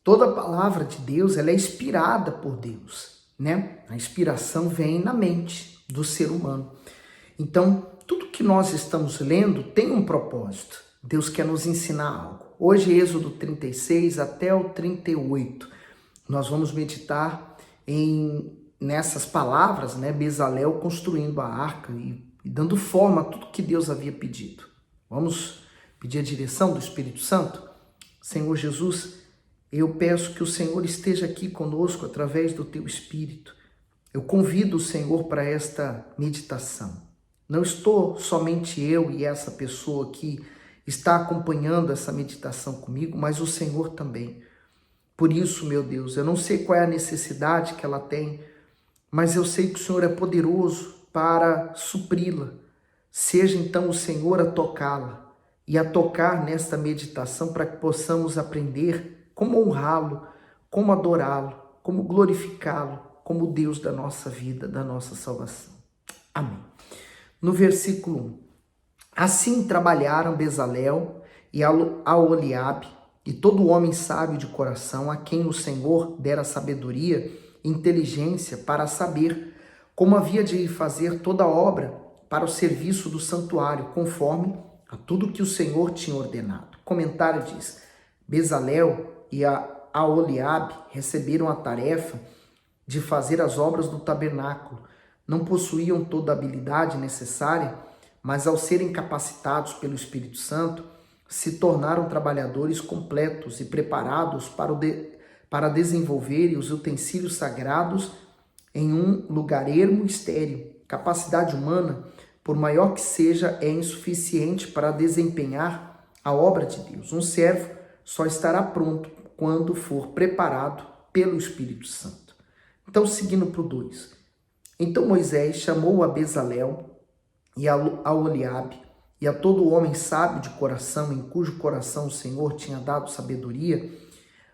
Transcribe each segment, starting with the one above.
Toda palavra de Deus, ela é inspirada por Deus, né? A inspiração vem na mente do ser humano. Então, tudo que nós estamos lendo tem um propósito. Deus quer nos ensinar algo. Hoje, Êxodo 36 até o 38, nós vamos meditar nessas palavras, né? Bezalel construindo a arca e dando forma a tudo que Deus havia pedido. Vamos pedir a direção do Espírito Santo? Senhor Jesus, eu peço que o Senhor esteja aqui conosco através do teu Espírito. Eu convido o Senhor para esta meditação. Não estou somente eu e essa pessoa que está acompanhando essa meditação comigo, mas o Senhor também. Por isso, meu Deus, eu não sei qual é a necessidade que ela tem, mas eu sei que o Senhor é poderoso para supri-la. Seja então o Senhor a tocá-la e a tocar nesta meditação para que possamos aprender como honrá-lo, como adorá-lo, como glorificá-lo, como Deus da nossa vida, da nossa salvação. Amém. No versículo 1. Assim trabalharam Bezalel e Aholiabe e todo homem sábio de coração, a quem o Senhor dera sabedoria e inteligência para saber como havia de fazer toda a obra para o serviço do santuário, conforme a tudo que o Senhor tinha ordenado. O comentário diz: Bezalel e Aholiabe receberam a tarefa de fazer as obras do tabernáculo. Não possuíam toda a habilidade necessária, mas ao serem capacitados pelo Espírito Santo, se tornaram trabalhadores completos e preparados para desenvolverem os utensílios sagrados em um lugar ermo e estéril. Capacidade humana, por maior que seja, é insuficiente para desempenhar a obra de Deus. Um servo só estará pronto quando for preparado pelo Espírito Santo. Então, seguindo para o 2. Então Moisés chamou a Bezalel e a Aholiabe e a todo homem sábio de coração, em cujo coração o Senhor tinha dado sabedoria,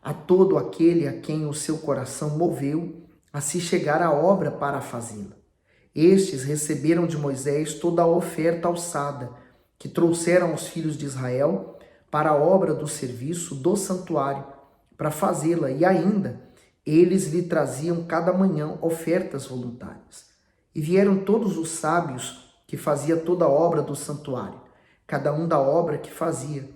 a todo aquele a quem o seu coração moveu a se chegar à obra para fazê-la. Estes receberam de Moisés toda a oferta alçada que trouxeram os filhos de Israel para a obra do serviço do santuário, para fazê-la, e ainda eles lhe traziam cada manhã ofertas voluntárias. E vieram todos os sábios que fazia toda a obra do santuário, cada um da obra que fazia.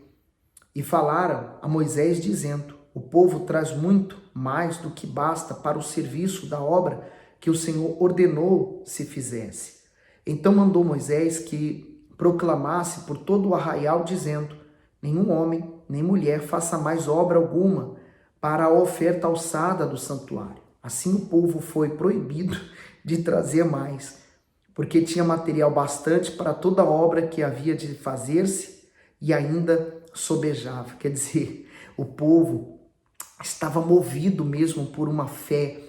E falaram a Moisés dizendo: o povo traz muito mais do que basta para o serviço da obra que o Senhor ordenou se fizesse. Então mandou Moisés que proclamasse por todo o arraial, dizendo: nenhum homem nem mulher faça mais obra alguma para a oferta alçada do santuário. Assim o povo foi proibido de trazer mais, porque tinha material bastante para toda a obra que havia de fazer-se e ainda sobejava. Quer dizer, o povo estava movido mesmo por uma fé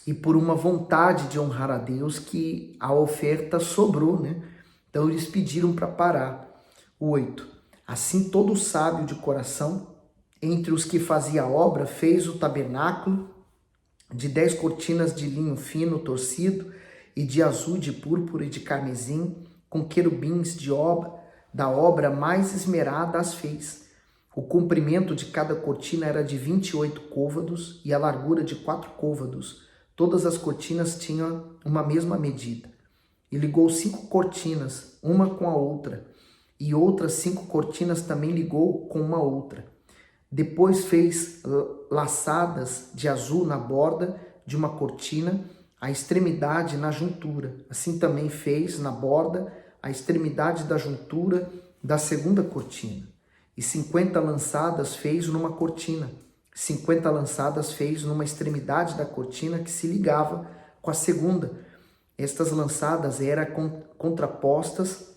e por uma vontade de honrar a Deus, que a oferta sobrou, né? Então eles pediram para parar. O 8. Assim todo sábio de coração, entre os que fazia a obra, fez o tabernáculo de 10 cortinas de linho fino torcido, e de azul, de púrpura e de carmesim, com querubins da obra mais esmerada as fez. O comprimento de cada cortina era de 28 côvados e a largura de 4 côvados. Todas as cortinas tinham uma mesma medida. E ligou 5 cortinas, uma com a outra, e outras 5 cortinas também ligou com uma outra. Depois fez laçadas de azul na borda de uma cortina, a extremidade na juntura. Assim também fez na borda a extremidade da juntura da segunda cortina. E 50 lançadas fez numa cortina. 50 lançadas fez numa extremidade da cortina que se ligava com a segunda. Estas lançadas eram contrapostas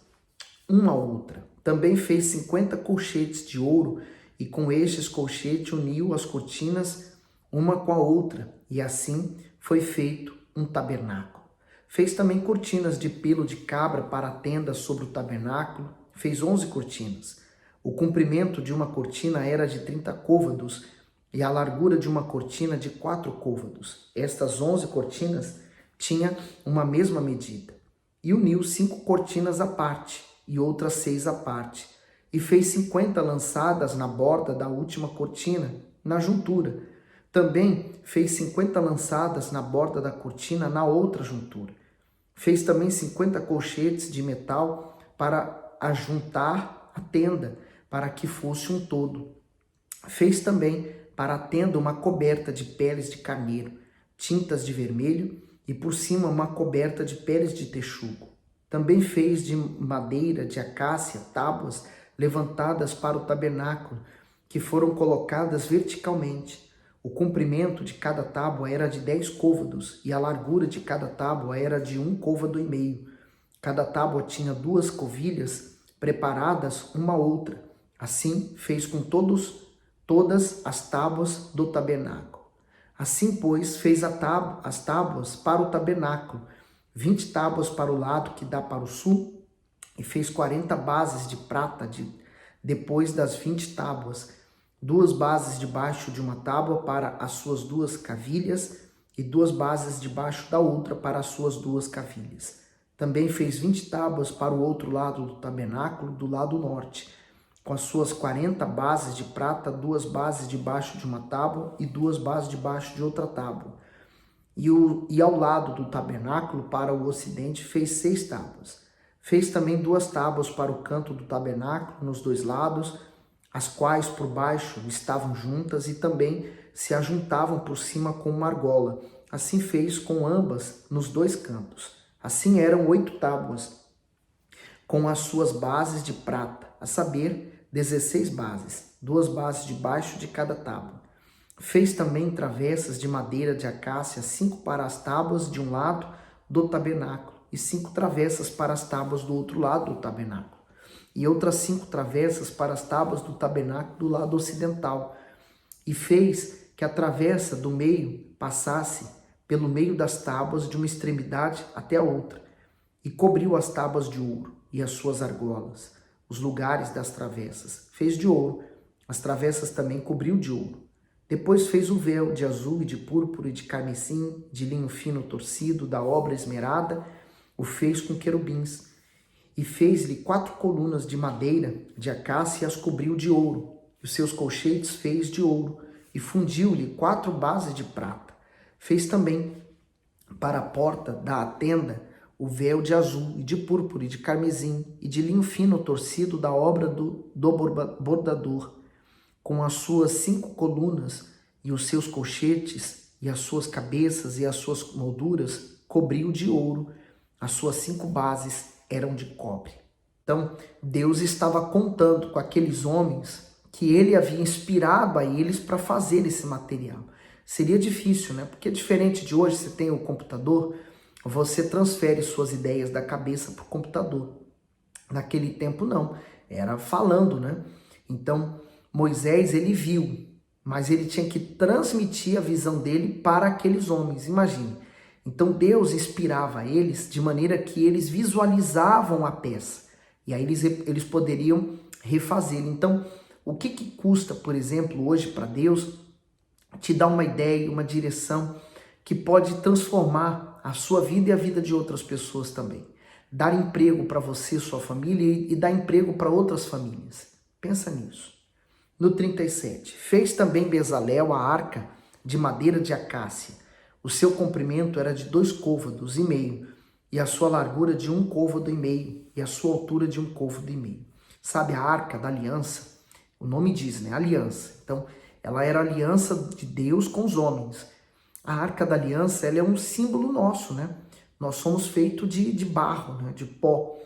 uma à outra. Também fez 50 colchetes de ouro, e com estes colchetes uniu as cortinas uma com a outra, e assim foi feito um tabernáculo. Fez também cortinas de pelo de cabra para a tenda sobre o tabernáculo, fez 11 cortinas. O comprimento de uma cortina era de 30 côvados, e a largura de uma cortina de 4 côvados. Estas 11 cortinas tinham uma mesma medida. E uniu 5 cortinas à parte, e outras 6 à parte, e fez 50 lançadas na borda da última cortina, na juntura. Também fez 50 lançadas na borda da cortina na outra juntura. Fez também 50 colchetes de metal para ajuntar a tenda, para que fosse um todo. Fez também para a tenda uma coberta de peles de carneiro, tintas de vermelho, e por cima uma coberta de peles de texugo. Também fez de madeira de acácia tábuas levantadas para o tabernáculo, que foram colocadas verticalmente. O comprimento de cada tábua era de 10 côvados, e a largura de cada tábua era de 1,5 côvado. Cada tábua tinha 2 covilhas preparadas uma a outra. Assim fez com todas as tábuas do tabernáculo. Assim, pois, fez as tábuas para o tabernáculo, 20 tábuas para o lado que dá para o sul, e fez 40 bases de prata depois das 20 tábuas, 2 bases debaixo de uma tábua para as suas 2 cavilhas, e 2 bases debaixo da outra para as suas 2 cavilhas. Também fez 20 tábuas para o outro lado do tabernáculo, do lado norte, com as suas 40 bases de prata, 2 bases debaixo de uma tábua e 2 bases debaixo de outra tábua. E ao lado do tabernáculo, para o ocidente, fez 6 tábuas. Fez também 2 tábuas para o canto do tabernáculo, nos 2 lados, as quais por baixo estavam juntas e também se ajuntavam por cima com uma argola. Assim fez com ambas nos 2 cantos. Assim eram 8 tábuas, com as suas bases de prata, a saber, 16 bases, 2 bases debaixo de cada tábua. Fez também travessas de madeira de acácia, 5 para as tábuas de um lado do tabernáculo, e 5 travessas para as tábuas do outro lado do tabernáculo, e outras 5 travessas para as tábuas do tabernáculo do lado ocidental. E fez que a travessa do meio passasse pelo meio das tábuas de uma extremidade até a outra, e cobriu as tábuas de ouro e as suas argolas, os lugares das travessas. Fez de ouro, as travessas também cobriu de ouro. Depois fez o véu de azul e de púrpura e de carmesim, de linho fino torcido, da obra esmerada, o fez com querubins. E fez-lhe 4 colunas de madeira de acácia e as cobriu de ouro. Os seus colchetes fez de ouro, e fundiu-lhe 4 bases de prata. Fez também para a porta da tenda o véu de azul e de púrpura e de carmesim e de linho fino torcido, da obra do bordador, com as suas 5 colunas e os seus colchetes e as suas cabeças e as suas molduras, cobriu de ouro. As suas 5 bases eram de cobre. Então, Deus estava contando com aqueles homens que ele havia inspirado a eles para fazer esse material. Seria difícil, né? Porque diferente de hoje, você tem o computador, você transfere suas ideias da cabeça para o computador. Naquele tempo não, era falando, né? Então, Moisés, ele viu, mas ele tinha que transmitir a visão dele para aqueles homens, imagine. Então Deus inspirava eles de maneira que eles visualizavam a peça, e aí eles poderiam refazer. Então, o que custa, por exemplo, hoje para Deus te dar uma ideia, uma direção que pode transformar a sua vida e a vida de outras pessoas também. Dar emprego para você, sua família, e dar emprego para outras famílias. Pensa nisso. No 37, fez também Bezalel a arca de madeira de acácia. O seu comprimento era de 2,5 côvados, e a sua largura de 1,5 côvado, e a sua altura de 1,5 côvado. Sabe a arca da aliança? O nome diz, né? Aliança. Então, ela era a aliança de Deus com os homens. A arca da aliança, ela é um símbolo nosso, né? Nós somos feitos de barro, né? De pó.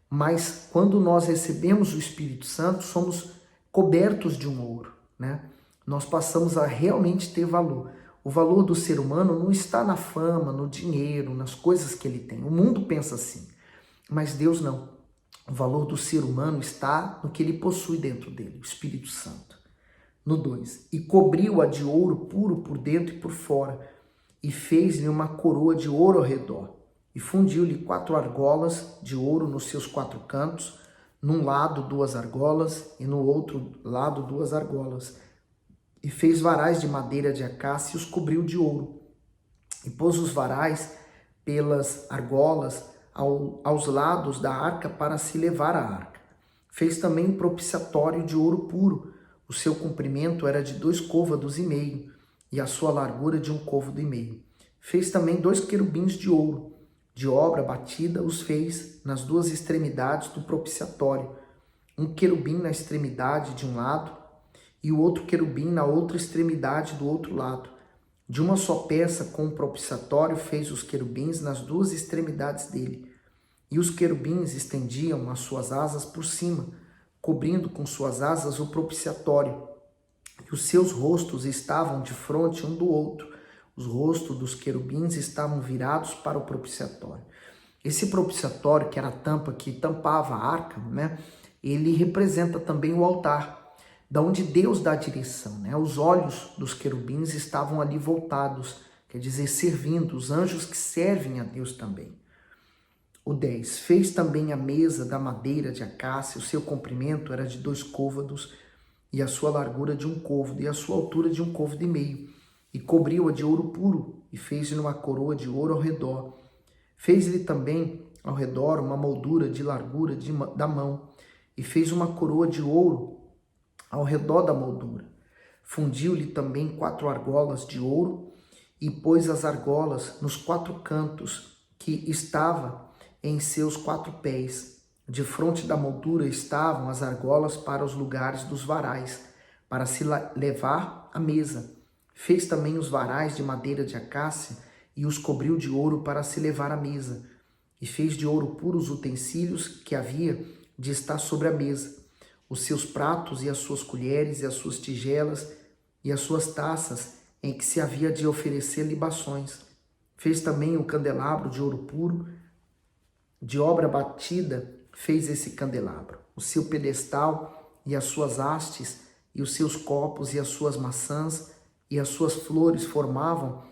Mas quando nós recebemos o Espírito Santo, somos cobertos de um ouro, né? Nós passamos a realmente ter valor. O valor do ser humano não está na fama, no dinheiro, nas coisas que ele tem. O mundo pensa assim, mas Deus não. O valor do ser humano está no que ele possui dentro dele, o Espírito Santo. No 2, e cobriu-a de ouro puro por dentro e por fora, e fez-lhe uma coroa de ouro ao redor, e fundiu-lhe 4 argolas de ouro nos seus 4 cantos, num lado 2 argolas, e no outro lado 2 argolas. E fez varais de madeira de acácia e os cobriu de ouro. E pôs os varais pelas argolas aos lados da arca para se levar a arca. Fez também um propiciatório de ouro puro. O seu comprimento era de 2,5 côvados, e a sua largura de 1 côvado e meio. Fez também 2 querubins de ouro, de obra batida, os fez nas 2 extremidades do propiciatório, um querubim na extremidade de um lado e o outro querubim na outra extremidade do outro lado. De uma só peça com o propiciatório fez os querubins nas 2 extremidades dele. E os querubins estendiam as suas asas por cima, cobrindo com suas asas o propiciatório. E os seus rostos estavam de frente um do outro. Os rostos dos querubins estavam virados para o propiciatório. Esse propiciatório, que era a tampa que tampava a arca, né? Ele representa também o altar, da onde Deus dá a direção, né? Os olhos dos querubins estavam ali voltados, quer dizer, servindo, os anjos que servem a Deus também. O 10. Fez também a mesa da madeira de acácia, o seu comprimento era de 2 côvados, e a sua largura de 1 côvado, e a sua altura de 1 côvado e meio. E cobriu-a de ouro puro, e fez-lhe uma coroa de ouro ao redor. Fez-lhe também ao redor uma moldura de largura da mão, e fez uma coroa de ouro ao redor da moldura. Fundiu-lhe também 4 argolas de ouro, e pôs as argolas nos 4 cantos que estava em seus 4 pés. De fronte da moldura estavam as argolas para os lugares dos varais, para se levar à mesa. Fez também os varais de madeira de acácia e os cobriu de ouro para se levar à mesa. E fez de ouro puro os utensílios que havia de estar sobre a mesa, os seus pratos e as suas colheres e as suas tigelas e as suas taças em que se havia de oferecer libações. Fez também o candelabro de ouro puro, de obra batida fez esse candelabro, o seu pedestal e as suas hastes, e os seus copos e as suas maçãs e as suas flores formavam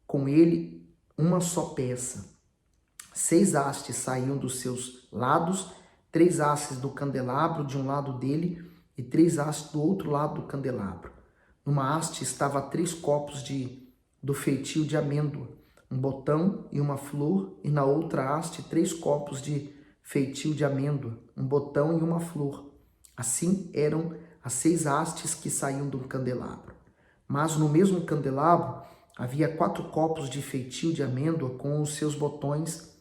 com ele uma só peça. 6 hastes saíam dos seus lados, 3 hastes do candelabro de um lado dele e 3 hastes do outro lado do candelabro. Numa haste estava 3 copos do feitio de amêndoa, um botão e uma flor, e na outra haste 3 copos de feitio de amêndoa, um botão e uma flor. Assim eram as 6 hastes que saíam do candelabro. Mas no mesmo candelabro havia 4 copos de feitio de amêndoa com os seus botões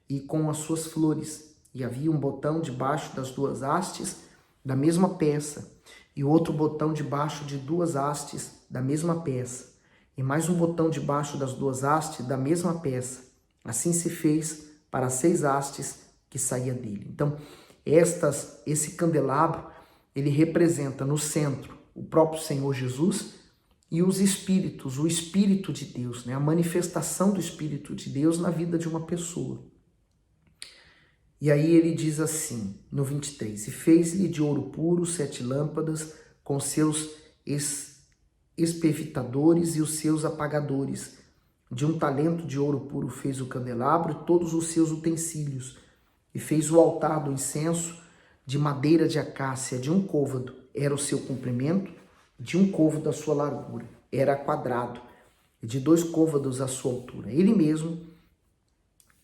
e com as suas flores. E havia um botão debaixo das 2 hastes da mesma peça, e outro botão debaixo de 2 hastes da mesma peça, e mais um botão debaixo das 2 hastes da mesma peça. Assim se fez para as 6 hastes que saía dele. Então, esse candelabro, ele representa no centro o próprio Senhor Jesus e os espíritos, o Espírito de Deus, né? A manifestação do Espírito de Deus na vida de uma pessoa. E aí ele diz assim, no 23, e fez-lhe de ouro puro 7 lâmpadas com seus espevitadores e os seus apagadores. De 1 talento de ouro puro fez o candelabro e todos os seus utensílios. E fez o altar do incenso de madeira de acácia de 1 côvado. Era o seu comprimento, de 1 côvado a sua largura. Era quadrado, e de 2 côvados a sua altura.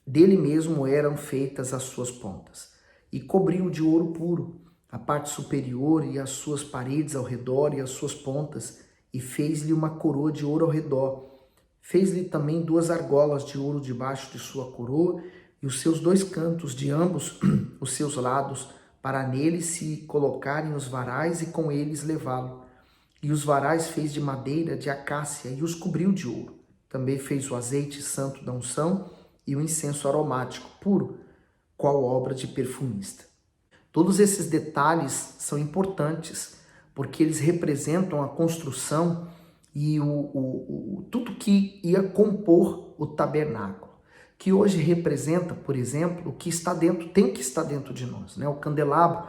Dele mesmo eram feitas as suas pontas. E cobriu de ouro puro a parte superior e as suas paredes ao redor e as suas pontas, e fez-lhe uma coroa de ouro ao redor. Fez-lhe também 2 argolas de ouro debaixo de sua coroa, e os seus 2 cantos de ambos os seus lados, para nele se colocarem os varais e com eles levá-lo. E os varais fez de madeira de acácia e os cobriu de ouro. Também fez o azeite santo da unção e o incenso aromático puro, qual obra de perfumista. Todos esses detalhes são importantes, porque eles representam a construção e tudo que ia compor o tabernáculo, que hoje representa, por exemplo, o que está dentro, tem que estar dentro de nós, né? O candelabro,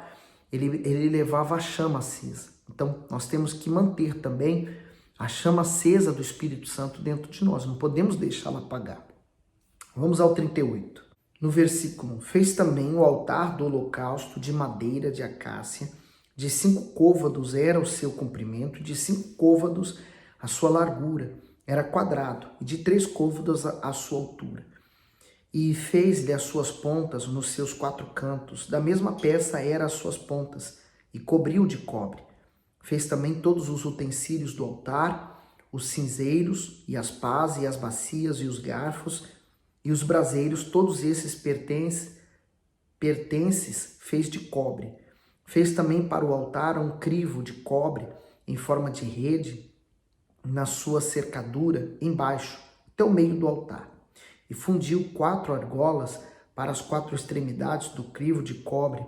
ele levava a chama acesa. Então, nós temos que manter também a chama acesa do Espírito Santo dentro de nós, não podemos deixá-la apagar. Vamos ao 38. No versículo 1, fez também o altar do holocausto de madeira de acácia, de 5 côvados era o seu comprimento, de 5 côvados a sua largura, era quadrado, e de 3 côvados a sua altura. E fez-lhe as suas pontas nos seus 4 cantos, da mesma peça eram as suas pontas, e cobriu de cobre. Fez também todos os utensílios do altar, os cinzeiros, e as pás, e as bacias, e os garfos, e os braseiros, todos esses pertences fez de cobre. Fez também para o altar um crivo de cobre em forma de rede na sua cercadura embaixo, até o meio do altar. E fundiu 4 argolas para as 4 extremidades do crivo de cobre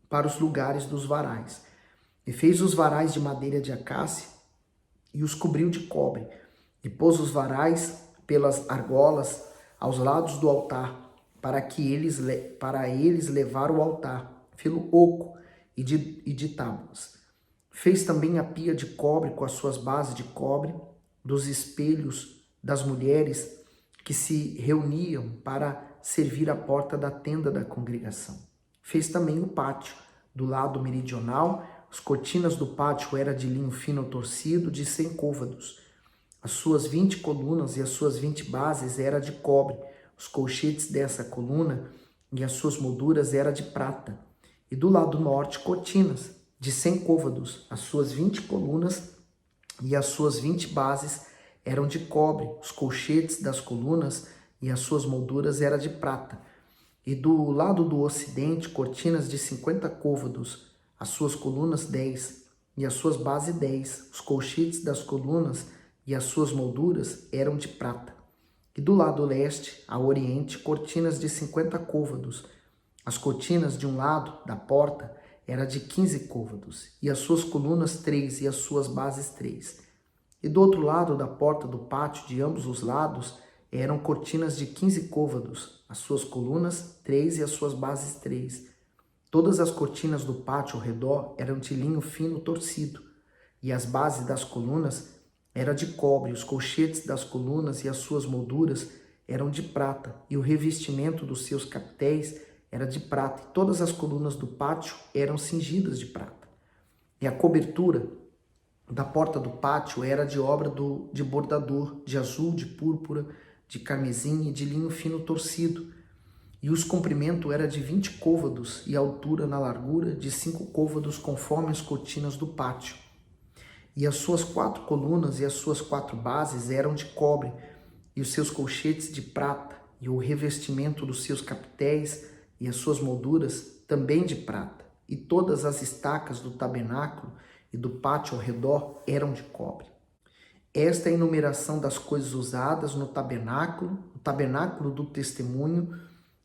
para os lugares dos varais. E fez os varais de madeira de acácia e os cobriu de cobre. E pôs os varais pelas argolas aos lados do altar, para eles levar o altar, filo oco e de tábuas. Fez também a pia de cobre com as suas bases de cobre, dos espelhos das mulheres que se reuniam para servir à porta da tenda da congregação. Fez também o pátio, do lado meridional. As cortinas do pátio eram de linho fino torcido, de 100 côvados. As suas 20 colunas e as suas 20 bases eram de cobre. Os colchetes dessa coluna e as suas molduras eram de prata. E do lado norte, cortinas de 100 côvados. As suas 20 colunas e as suas 20 bases eram de cobre. Os colchetes das colunas e as suas molduras eram de prata. E do lado do ocidente, cortinas de 50 côvados. As suas colunas 10 e as suas bases 10. Os colchetes das colunas e as suas molduras eram de prata. E do lado leste, ao oriente, cortinas de 50 côvados. As cortinas de um lado da porta eram de 15 côvados, e as suas colunas 3 e as suas bases 3. E do outro lado da porta do pátio, de ambos os lados, eram cortinas de 15 côvados, as suas colunas 3 e as suas bases 3. Todas as cortinas do pátio ao redor eram de linho fino torcido, e as bases das colunas era de cobre, os colchetes das colunas e as suas molduras eram de prata, e o revestimento dos seus capitéis era de prata, e todas as colunas do pátio eram cingidas de prata. E a cobertura da porta do pátio era de obra de bordador, de azul, de púrpura, de carmesim e de linho fino torcido. E os comprimentos era de 20 côvados, e a altura na largura de 5 côvados, conforme as cortinas do pátio. E as suas 4 colunas e as suas 4 bases eram de cobre, e os seus colchetes de prata, e o revestimento dos seus capitéis e as suas molduras também de prata. E todas as estacas do tabernáculo e do pátio ao redor eram de cobre. Esta é a enumeração das coisas usadas no tabernáculo, o tabernáculo do testemunho,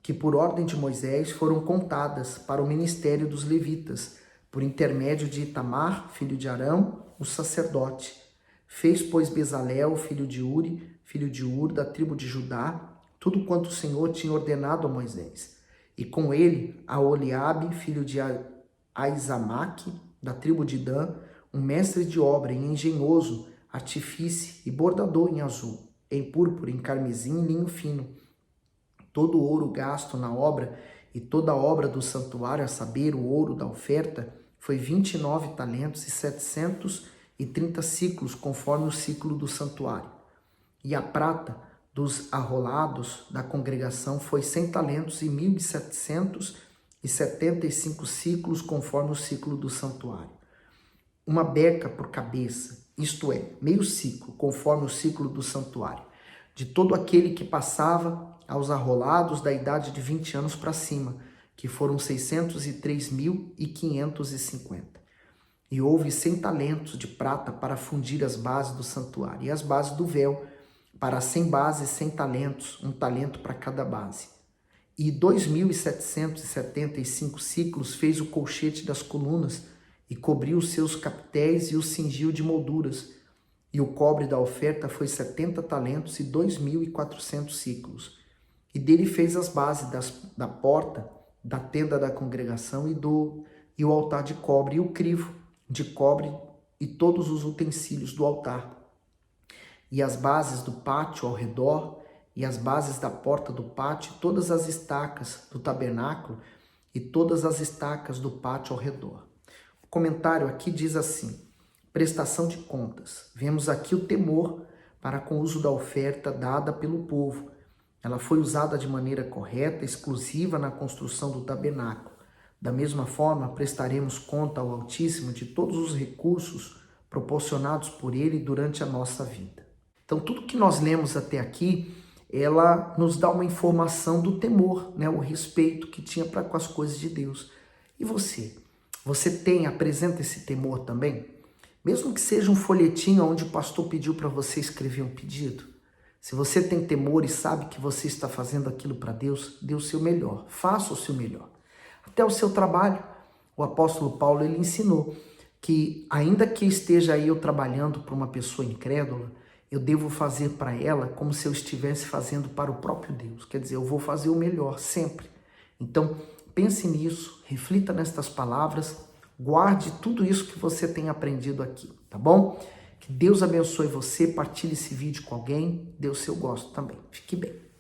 que por ordem de Moisés foram contadas para o ministério dos levitas, por intermédio de Itamar, filho de Arão, o sacerdote. Fez, pois, Bezalel, filho de Uri, filho de Ur, da tribo de Judá, tudo quanto o Senhor tinha ordenado a Moisés. E com ele, a Oliabe, filho de Aizamaque, da tribo de Dan, um mestre de obra e engenhoso, artífice e bordador em azul, em púrpura, em carmesim e linho fino. Todo o ouro gasto na obra e toda a obra do santuário, a saber, o ouro da oferta, foi 29 talentos e 730 ciclos, conforme o ciclo do santuário. E a prata dos arrolados da congregação foi 100 talentos e 1.775 ciclos, conforme o ciclo do santuário. Uma beca por cabeça, isto é, meio ciclo, conforme o ciclo do santuário, de todo aquele que passava aos arrolados da idade de 20 anos para cima, que foram 603.550. E houve 100 talentos de prata para fundir as bases do santuário, e as bases do véu, para 100 bases, 100 talentos, um talento para cada base. E 2.775 ciclos fez o colchete das colunas, e cobriu os seus capitéis e os cingiu de molduras. E o cobre da oferta foi 70 talentos e 2.400 ciclos. E dele fez as bases da porta, da tenda da congregação e o altar de cobre, e o crivo de cobre e todos os utensílios do altar. E as bases do pátio ao redor, e as bases da porta do pátio, todas as estacas do tabernáculo e todas as estacas do pátio ao redor. O comentário aqui diz assim: prestação de contas. Vemos aqui o temor para com o uso da oferta dada pelo povo. Ela foi usada de maneira correta, exclusiva na construção do tabernáculo. Da mesma forma, prestaremos conta ao Altíssimo de todos os recursos proporcionados por Ele durante a nossa vida. Então, tudo que nós lemos até aqui, ela nos dá uma informação do temor, né? O respeito que tinha para com as coisas de Deus. E você? Você apresenta esse temor também? Mesmo que seja um folhetinho onde o pastor pediu para você escrever um pedido, se você tem temor e sabe que você está fazendo aquilo para Deus, dê o seu melhor, faça o seu melhor. Até o seu trabalho, o apóstolo Paulo ele ensinou que ainda que esteja eu trabalhando para uma pessoa incrédula, eu devo fazer para ela como se eu estivesse fazendo para o próprio Deus. Quer dizer, eu vou fazer o melhor sempre. Então, pense nisso, reflita nestas palavras, guarde tudo isso que você tem aprendido aqui, tá bom? Que Deus abençoe você, partilhe esse vídeo com alguém, dê o seu gosto também. Fique bem.